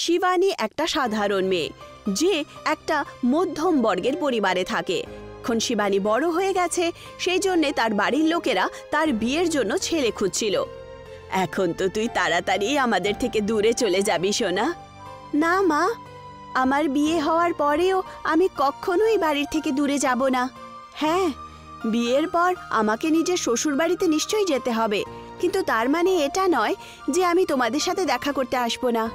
শিবানী একটা সাধারণ মেয়ে যে একটা মধ্যম বর্গের পরিবারে থাকে। এখন শিবানী বড় হয়ে গেছে, সেই জন্য তার বাড়ির লোকেরা তার বিয়ের জন্য ছেলে খুঁজছিল। এখন তো তুই তাড়াতাড়ি আমাদের থেকে দূরে চলে যাবি সোনা। না মা, আমার বিয়ে হওয়ার পরেও আমি কখনোই বাড়ির থেকে দূরে যাব না। হ্যাঁ, বিয়ের পর আমাকে নিজের শ্বশুর বাড়িতে নিশ্চয়ই যেতে হবে, কিন্তু তার মানে এটা নয় যে আমি তোমাদের সাথে দেখা করতে আসবো না।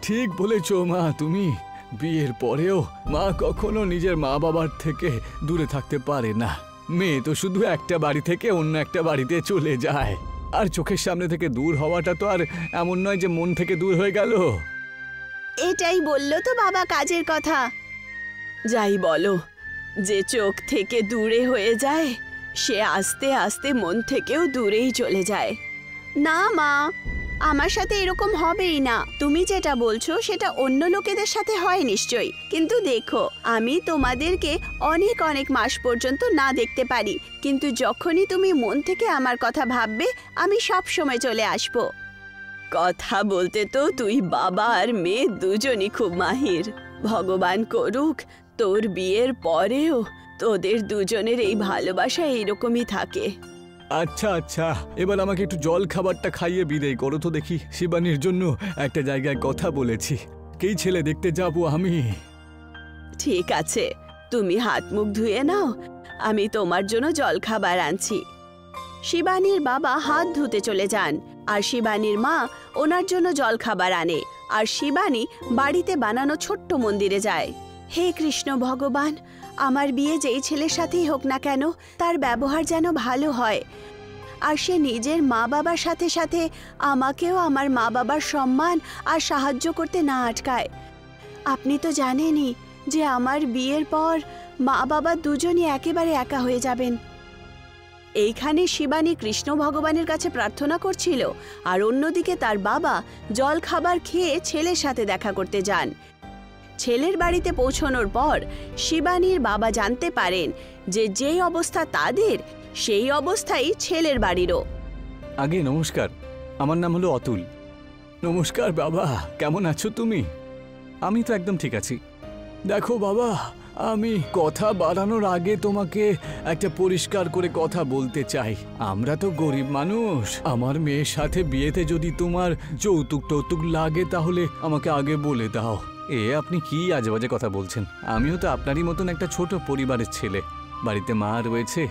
ঠিক বলেছো মা, তুমি বিয়ের পরেও মা কখনো নিজের মা বাবার থেকে দূরে থাকতে পারে না। মেয়ে তো শুধু একটা বাড়ি থেকে অন্য একটা বাড়িতে চলে যায়, আর চোখের সামনে থেকে দূর হওয়াটা তো আর এমন নয় যে মন থেকে দূর হয়ে গেল। এটাই বললো তো বাবা কাজের কথা। যাই বলো, যে চোখ থেকে দূরে হয়ে যায় সে আস্তে আস্তে মন থেকেও দূরেই চলে যায়। না মা, আমার সাথে এরকম হবেই না। তুমি যেটা বলছো সেটা অন্য লোকেদের সাথে হয় নিশ্চয়ই, কিন্তু দেখো আমি তোমাদেরকে অনেক অনেক মাস পর্যন্ত না দেখতে পারি, কিন্তু যখনই তুমি মন থেকে আমার কথা ভাববে আমি সব সময় চলে আসব। কথা বলতে তো তুই বাবা আর মেয়ে দুজনই খুব মাহির। ভগবান করুক তোর বিয়ের পরেও তোদের দুজনের এই ভালোবাসা এইরকমই থাকে। আচ্ছা আচ্ছা, এবার আমাকে একটু জল খাবারটা খাইয়ে বিদায় করো তো দেখি। শিবানীর জন্য একটা জায়গায় কথা বলেছি, কেই ছেলে দেখতে যাব আমি। ঠিক আছে, তুমি হাত মুখ ধুয়ে নাও, আমি তোমার জন্য জল খাবার আনছি। শিবানীর বাবা হাত ধুতে চলে যান আর শিবানীর মা ওনার জন্য জল খাবার আনে, আর শিবানী বাড়িতে বানানো ছোট্ট মন্দিরে যায়। হে কৃষ্ণ ভগবান, আমার বিয়ে যেই ছেলের সাথেই হোক না কেন তার ব্যবহার যেন ভালো হয়, আর সে নিজের মা বাবার সাথে সাথে আমাকেও আমার মা বাবার সম্মান আর সাহায্য করতে না আটকায়। আপনি তো জানেনই যে আমার বিয়ের পর মা বাবা দুজনই একেবারে একা হয়ে যাবেন। এইখানে শিবানী কৃষ্ণ ভগবানের কাছে প্রার্থনা করছিল, আর অন্যদিকে তার বাবা জল খাবার খেয়ে ছেলের সাথে দেখা করতে যান। ছেলের বাড়িতে পৌঁছানোর পর শিবানীর বাবা জানতে পারেন যে যেই অবস্থা তাদের সেই অবস্থাই ছেলের বাড়িরও। আগে নমস্কার, আমার নাম হলো অতুল। নমস্কার বাবা, কেমন আছো তুমি? আমি তো একদম ঠিক আছি। দেখো বাবা, আমি কথা বাড়ানোর আগে তোমাকে একটা পরিষ্কার করে কথা বলতে চাই। আমরা তো গরিব মানুষ। আমার মেয়ের সাথে বিয়েতে যদি তোমার যৌতুক টৌতুক লাগে তাহলে আমাকে আগে বলে দাও। আপনি কি আজেবাজে কথা বলছেন? আমিও তো আপনারই মতন একটা ছোট পরিবারের ছেলে। বাড়িতে মা রয়েছে,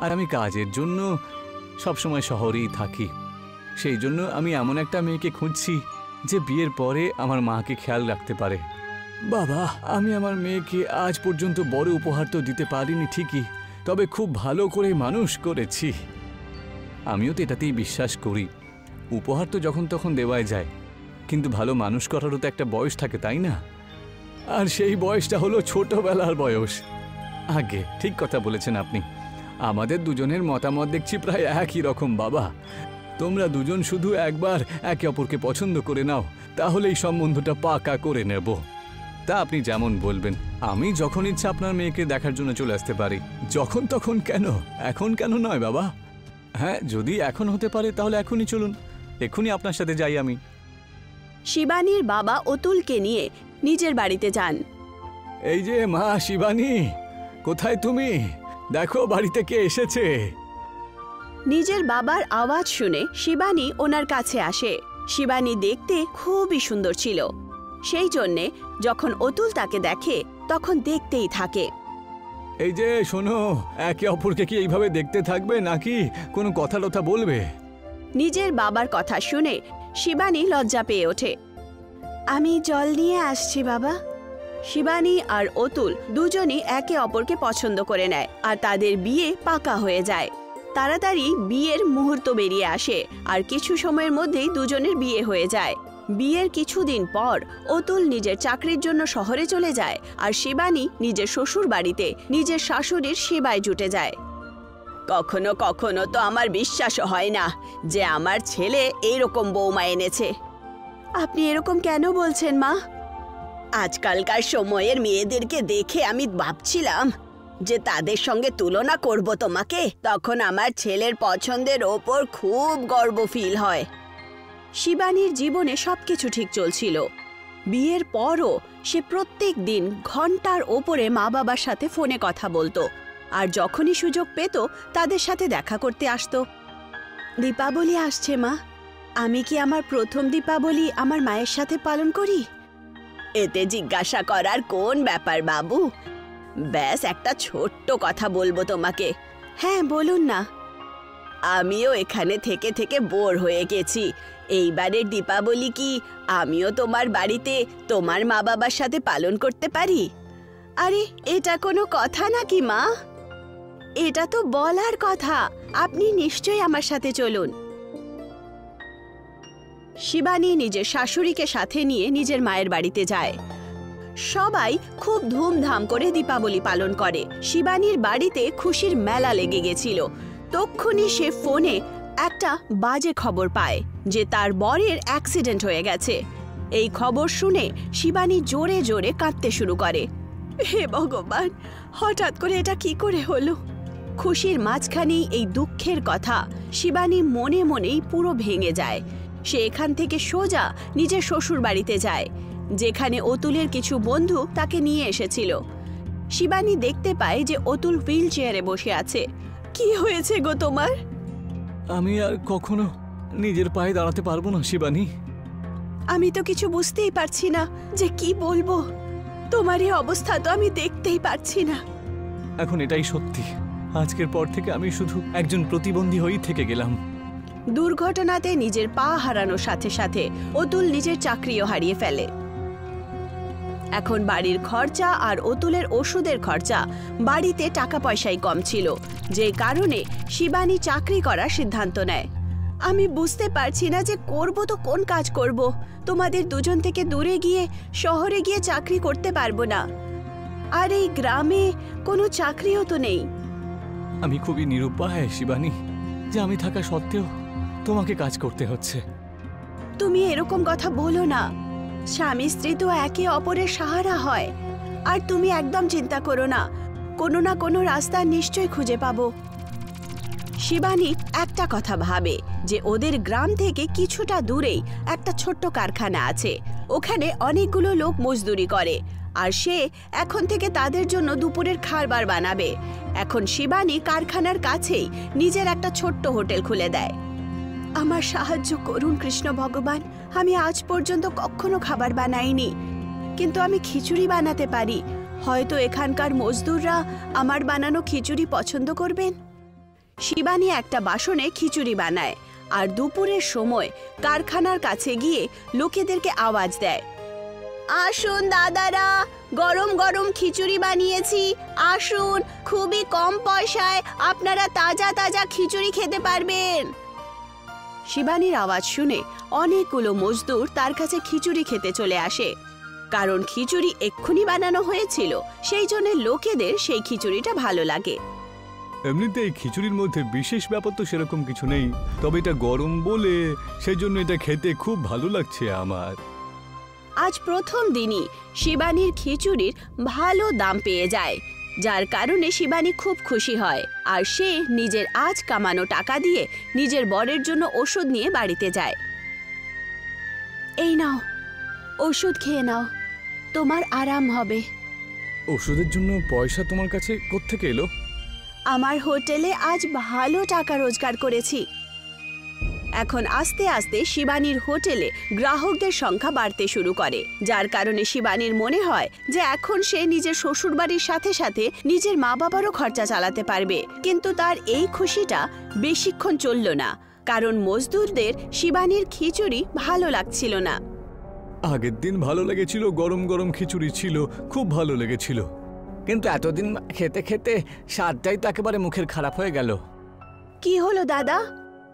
আর আমি কাজের জন্য সবসময় শহরেই থাকি। সেই জন্য আমি এমন একটা মেয়েকে খুঁজছি যে বিয়ের পরে আমার মাকে খেয়াল রাখতে পারে। বাবা, আমি আমার মেয়েকে আজ পর্যন্ত বড় উপহার তো দিতে পারিনি ঠিকই, তবে খুব ভালো করে মানুষ করেছি। আমিও তো এটাতেই বিশ্বাস করি। উপহার তো যখন তখন দেওয়াই যায়, কিন্তু ভালো মানুষ করারও তো একটা বয়স থাকে, তাই না? আর সেই বয়সটা হলো ছোটবেলার বয়স। আগে ঠিক কথা বলেছেন আপনি। আমাদের দুজনের মতামত দেখছি প্রায় একই রকম বাবা। তোমরা দুজন শুধু একবার একে অপরকে পছন্দ করে নাও, তাহলেই সম্বন্ধটা পাকা করে নেব। তা আপনি যেমন বলবেন। আমি যখন ইচ্ছা আপনার মেয়েকে দেখার জন্য চলে আসতে পারি। যখন তখন কেন? এখন কেন নয় বাবা? হ্যাঁ, যদি এখন হতে পারে তাহলে এখনই চলুন, এখনই আপনার সাথে যাই আমি। শিবানীর বাবা অতুলকে নিয়ে নিজের বাড়িতে যান। এই যে মা শিবানী, কোথায় তুমি? দেখো বাড়িতে কে এসেছে। নিজের বাবার আওয়াজ শুনে শিবানী ওনার কাছে আসে। শিবানী দেখতে খুবই সুন্দর ছিল, সেই জন্যে যখন অতুল তাকে দেখে তখন দেখতেই থাকে। এই যে শোনো, একে অপরকে কি এইভাবে দেখতে থাকবে নাকি কোনো কথা টথা বলবে? নিজের বাবার কথা শুনে শিবানী লজ্জা পেয়ে ওঠে। আমি জল নিয়ে আসছি বাবা। শিবানী আর অতুল দুজনই একে অপরকে পছন্দ করে নেয়, আর তাদের বিয়ে পাকা হয়ে যায়। তাড়াতাড়ি বিয়ের মুহূর্ত বেরিয়ে আসে, আর কিছু সময়ের মধ্যেই দুজনের বিয়ে হয়ে যায়। বিয়ের কিছুদিন পর অতুল নিজের চাকরির জন্য শহরে চলে যায়, আর শিবানী নিজের শ্বশুর বাড়িতে নিজের শাশুড়ির সেবায় জুটে যায়। কখনো কখনো তো আমার বিশ্বাস হয় না যে আমার ছেলে এইরকম বৌমা এনেছে। আপনি এরকম কেন বলছেন মা? আজকালকার সময়ের মেয়েদেরকে দেখে আমি ভাবছিলাম যে তাদের সঙ্গে তুলনা করব তোমাকে, তখন আমার ছেলের পছন্দের ওপর খুব গর্ব ফিল হয়। শিবানীর জীবনে সবকিছু ঠিক চলছিল, বিয়ের পরও সে প্রত্যেক দিন ঘন্টার ওপরে মা বাবার সাথে ফোনে কথা বলতো আর যখনই সুযোগ পেত তাদের সাথে দেখা করতে আসতো। দীপাবলি আসছে মা, আমি কি আমার প্রথম দীপাবলি আমার মায়ের সাথে পালন করি? এতে জিজ্ঞাসা করার কোন ব্যাপার বাবু, ব্যাস একটা ছোট্ট কথা বলবো তোমাকে। হ্যাঁ বলুন না। আমিও এখানে থেকে থেকে বোর হয়ে গেছি। এইবারের দীপাবলি কি আমিও তোমার বাড়িতে তোমার মা বাবার সাথে পালন করতে পারি? আরে এটা কোনো কথা নাকি মা? এটা তো বলার কথা। আপনি নিশ্চয়ই আমার সাথে চলুন। শিবানী নিজের শাশুড়িকে সাথে নিয়ে নিজের মায়ের বাড়িতে যায়। সবাই খুব ধুমধাম করে দীপাবলি পালন করে। শিবানীর বাড়িতে খুশির মেলা লেগে গেছিল। তক্ষুনি সে ফোনে একটা বাজে খবর পায় যে তার বরের অ্যাক্সিডেন্ট হয়ে গেছে। এই খবর শুনে শিবানী জোরে জোরে কাঁদতে শুরু করে। হে ভগবান, হঠাৎ করে এটা কি করে হলো? খুশির মাঝখানেই এই দুঃখের কথা শিবানী মনে মনেই পুরো ভেঙে যায়। সে এখান থেকে সোজা নিজের শ্বশুর বাড়িতে যায়, যেখানে অতুলের কিছু বন্ধু তাকে নিয়ে এসেছিল। শিবানী দেখতে পায় যে অতুল হুইল চেয়ারে বসে আছে। কি হয়েছে গো তোমার? আমি আর কখনো নিজের পায়ে দাঁড়াতে পারবো না শিবানী। আমি তো কিছু বুঝতেই পারছি না যে কি বলবো। তোমার এই অবস্থা তো আমি দেখতেই পারছি না। এখন এটাই সত্যি, আজকের পর থেকে আমি শুধু একজন প্রতিবন্ধী হয়েই থেকে গেলাম। দুর্ঘটনাতে নিজের পা হারানোর সাথে সাথে অতুল নিজের চাকরিও হারিয়ে ফেলে। এখন বাড়ির খরচা আর অতুলের ওষুধের খরচা, বাড়িতে টাকা পয়সাই কম ছিল, যে কারণে শিবানী চাকরি করার সিদ্ধান্ত নেয়। আমি বুঝতে পারছি না যে করব তো কোন কাজ করব। তোমাদের দুজন থেকে দূরে গিয়ে শহরে গিয়ে চাকরি করতে পারবো না, আর এই গ্রামে কোনো চাকরিও তো নেই। আমি খুবই নিরুপায় শিবানী, যে আমি থাকা সত্ত্বেও তোমাকে কাজ করতে হচ্ছে। তুমি এরকম কথা বলো না। স্বামী স্ত্রী তো একে অপরের সাহারা হয়। আর তুমি একদম চিন্তা করো না, কোনো না কোনো রাস্তা নিশ্চয়ই খুঁজে পাবো। শিবানী একটা কথা ভাবে যে ওদের গ্রাম থেকে কিছুটা দূরেই একটা ছোট্ট কারখানা আছে। ওখানে অনেকগুলো লোক মজদুরি করে, আর সে এখন থেকে তাদের জন্য দুপুরের খাবার বানাবে। এখন শিবানী কারখানার কাছেই নিজের একটা ছোট্ট হোটেল খুলে দেয়। আমার সাহায্য করুন কৃষ্ণ ভগবান। আমি আজ পর্যন্ত কখনো খাবার বানাইনি, কিন্তু আমি খিচুড়ি বানাতে পারি। হয়তো এখানকার মজদুররা আমার বানানো খিচুড়ি পছন্দ করবেন। শিবানী একটা বাসনে খিচুড়ি বানায় আর দুপুরের সময় কারখানার কাছে গিয়ে লোকেদেরকে আওয়াজ দেয়, আসুন দাদারা, গরম গরম খিচুড়ি বানিয়েছি, আসুন, খুবই কম পয়সায় আপনারা তাজা তাজা খিচুড়ি খেতে পারবেন। শিবানীর আওয়াজ শুনে অনেকগুলো মজদুর তার কাছে খিচুড়ি খেতে চলে আসে। কারণ খিচুড়ি এক্ষুনি বানানো হয়েছিল, সেই জন্য লোকেদের সেই খিচুড়িটা ভালো লাগে। এমনিতে এই খিচুড়ির মধ্যে বিশেষ ব্যাপার তো সেরকম কিছু নেই, তবে এটা গরম বলে সেই জন্য এটা খেতে খুব ভালো লাগছে আমার। আজ প্রথম দিনই শিবানীর খিচুড়ির ভালো দাম পেয়ে যায়, যার কারণে শিবানী খুব খুশি হয়। আর সে নিজের আজ কামানো টাকা দিয়ে নিজের বরের জন্য ওষুধ নিয়ে বাড়িতে যায়। এই নাও, ওষুধ খেয়ে নাও, তোমার আরাম হবে। ওষুধের জন্য পয়সা তোমার কাছে কোত্থেকে এলো? আমার হোটেলে আজ ভালো টাকা রোজগার করেছি। এখন আস্তে আস্তে শিবানীর হোটেলে গ্রাহকদের সংখ্যা বাড়তে শুরু করে, যার কারণে শিবানীর মনে হয় যে এখন সে নিজের শ্বশুরবাড়ির সাথে সাথে নিজের মা বাবারও খরচা চালাতে পারবে। কিন্তু তার এই খুশিটা বেশিক্ষণ চলল না, কারণ মজদুরদের শিবানীর খিচুড়ি ভালো লাগছিল না। আগের দিন ভালো লেগেছিল, গরম গরম খিচুড়ি ছিল, খুব ভালো লেগেছিল, কিন্তু এতদিন খেতে খেতে স্বাদটাই তো একেবারে মুখের খারাপ হয়ে গেল। কি হলো দাদা,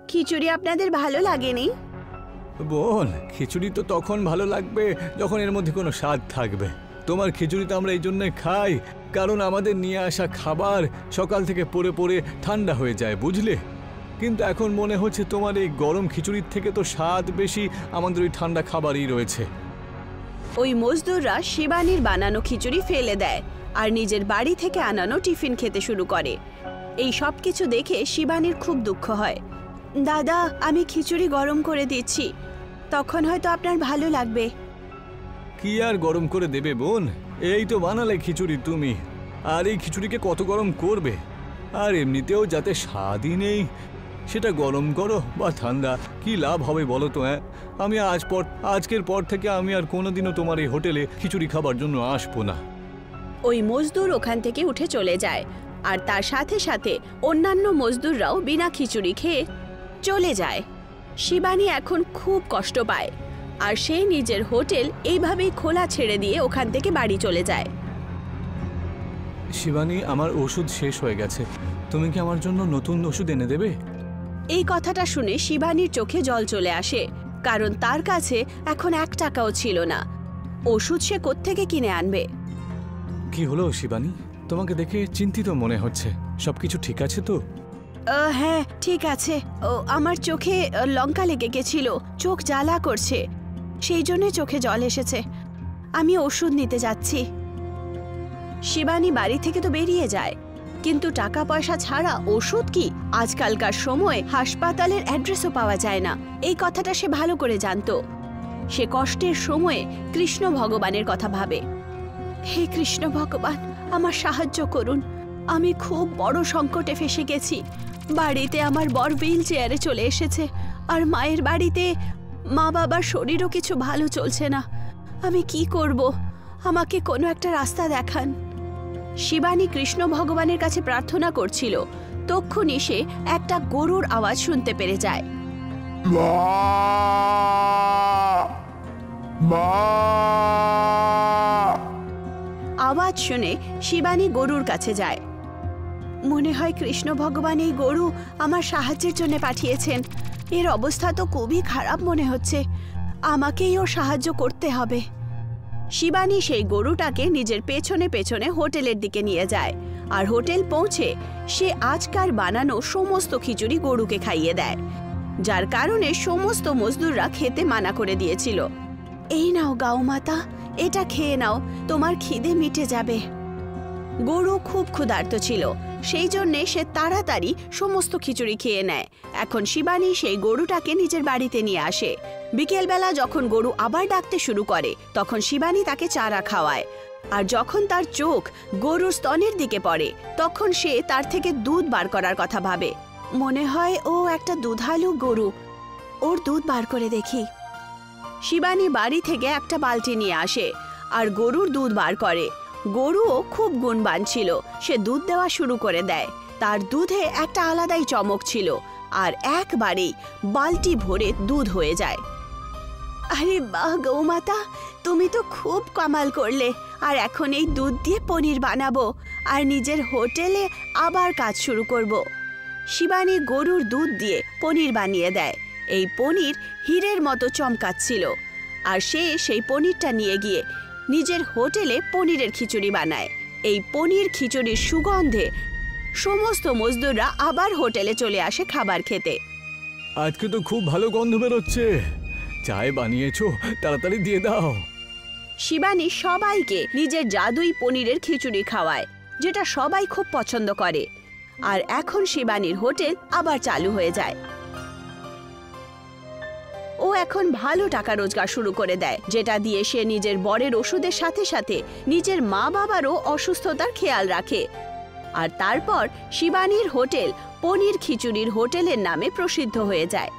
খিচুড়ি আপনাদের ভালো লাগেনি? বোন, খিচুড়ি তো তখন ভালো লাগবে যখন এর মধ্যে কোনো স্বাদ থাকবে। তোমার খিচুড়ি তো আমরা এই জন্য খাই কারণ আমাদের নিয়ে আসা খাবার সকাল থেকে পড়ে পড়ে ঠান্ডা হয়ে যায়, বুঝলে? কিন্তু এখন মনে হচ্ছে তোমার এই গরম খিচুড়ির থেকে তো স্বাদ বেশি আমাদের ওই ঠান্ডা খাবারই রয়েছে। ওই মজদুররা শিবানীর বানানো খিচুড়ি ফেলে দেয় আর নিজের বাড়ি থেকে আনানো টিফিন খেতে শুরু করে। এই সব কিছু দেখে শিবানীর খুব দুঃখ হয়। দাদা, আমি খিচুড়ি গরম করে দিচ্ছি, তখন হয়তো আপনার ভালো লাগবে। কি আর গরম করে দেবে বোন? এই তো বানালে খিচুড়ি তুমি, আর এই খিচুড়িকে কত গরম করবে? আর এমনিতেও যাতে স্বাদই নেই, সেটা গরম করো বা ঠান্ডা, কি লাভ হবে বলো তো? আমি আজকের পর থেকে আমি আর কোনোদিনও তোমার এই হোটেলে খিচুড়ি খাবার জন্য আসবো না। ওই মজদুর ওখান থেকে উঠে চলে যায়, আর তার সাথে সাথে অন্যান্য মজদুররাও বিনা খিচুড়ি খেয়ে চলে যায়। শিবানী এখন খুব কষ্ট পায়, আর সে নিজের হোটেল এইভাবেই খোলা ছেড়ে দিয়ে ওখান থেকে বাড়ি চলে যায়। শিবানী, আমার ওষুধ শেষ হয়ে গেছে, তুমি কি আমার জন্য নতুন ওষুধ এনে দেবে? এই কথাটা শুনে শিবানীর চোখে জল চলে আসে, কারণ তার কাছে এখন 1 টাকাও ছিল না। ওষুধ সে কোত্থেকে কিনে আনবে? কি হলো শিবানী? তোমাকে দেখে চিন্তিত মনে হচ্ছে, সবকিছু ঠিক আছে তো? হ্যাঁ ঠিক আছে। আমার চোখে লঙ্কা লেগে গেছিল, চোখ জ্বালা করছে, সেই জন্য চোখে জল এসেছে। আমি ওষুধ নিতে যাচ্ছি। শিবানী বাড়ি থেকে তো বেরিয়ে যায়, কিন্তু টাকা পয়সা ছাড়া ওষুধ কি? আজকালকার সময় হাসপাতালের অ্যাড্রেসও পাওয়া যায় না, এই কথাটা সে ভালো করে জানতো। সে কষ্টের সময়ে কৃষ্ণ ভগবানের কথা ভাবে। হে কৃষ্ণ ভগবান, আমার সাহায্য করুন, আমি খুব বড় সংকটে ফেসে গেছি। বাড়িতে আমার বর হুইল চেয়ারে চলে এসেছে, আর মায়ের বাড়িতে মা বাবার শরীরও কিছু ভালো চলছে না। আমি কি করব? আমাকে কোনো একটা রাস্তা দেখান। শিবানী কৃষ্ণ ভগবানের কাছে প্রার্থনা করছিল, তক্ষুনি সে একটা গরুর আওয়াজ শুনতে পেরে যায়। আওয়াজ শুনে শিবানী গরুর কাছে যায়। মনে হয় কৃষ্ণ ভগবান এই গরু আমার সাহায্যের জন্য পাঠিয়েছেন। এর অবস্থা তো খুবই খারাপ মনে হচ্ছে, আমাকেই ওর সাহায্য করতে হবে। শিবানী সেই গরুটাকে নিজের পেছনে পেছনে হোটেলের দিকে নিয়ে যায়, আর হোটেল পৌঁছে সে আজকার বানানো সমস্ত খিচুড়ি গরুকে খাইয়ে দেয়, যার কারণে সমস্ত মজদুররা খেতে মানা করে দিয়েছিল। এই নাও গাও মাতা, এটা খেয়ে নাও, তোমার খিদে মিটে যাবে। গরু খুব ক্ষুধার্ত ছিল, সেই জন্যে সে তাড়াতাড়ি সমস্ত খিচুড়ি খেয়ে নেয়। এখন শিবানী সেই গরুটাকে নিজের বাড়িতে নিয়ে আসে। বিকেলবেলা যখন গরু আবার ডাকতে শুরু করে, তখন শিবানী তাকে চারা খাওয়ায়, আর যখন তার চোখ গরুর স্তনের দিকে পড়ে, তখন সে তার থেকে দুধ বার করার কথা ভাবে। মনে হয় ও একটা দুধালু গরু, ওর দুধ বার করে দেখি। শিবানী বাড়ি থেকে একটা বালতি নিয়ে আসে আর গরুর দুধ বার করে। গরুও খুব গুণবান ছিল, সে দুধ দেওয়া শুরু করে দেয়। তার দুধে একটা আলাদাই চমক ছিল, আর একবারেই বালতি ভরে দুধ হয়ে যায়। আরে বাহ গৌমাতা, তুমি তো খুব কামাল করলে, আর এখন এই দুধ দিয়ে পনির বানাবো আর নিজের হোটেলে আবার কাজ শুরু করব। শিবানী গরুর দুধ দিয়ে পনির বানিয়ে দেয়। এই পনির হীরের মতো চমকাচ্ছিল, আর সে সেই পনিরটা নিয়ে গিয়ে নিজের হোটেলে পনিরের খিচুড়ি বানায়। এই পনির খিচুড়ির সুগন্ধে সমস্ত মজদুররা আবার হোটেলে চলে আসে খাবার খেতে। আজকে তো খুব ভালো গন্ধ বেরোচ্ছে, চায় বানিয়েছো, তাড়াতাড়ি দিয়ে দাও। শিবানী সবাইকে নিজের জাদুই পনিরের খিচুড়ি খাওয়ায়, যেটা সবাই খুব পছন্দ করে। আর এখন শিবানীর হোটেল আবার চালু হয়ে যায়। ও এখন ভালো টাকা রোজগার শুরু করে দেয়, যেটা দিয়ে সে নিজের বরের ওষুধের সাথে সাথে নিজের মা বাবারও অসুস্থতার খেয়াল রাখে। আর তারপর শিবানীর হোটেল পনির খিচুড়ির হোটেলের নামে প্রসিদ্ধ হয়ে যায়।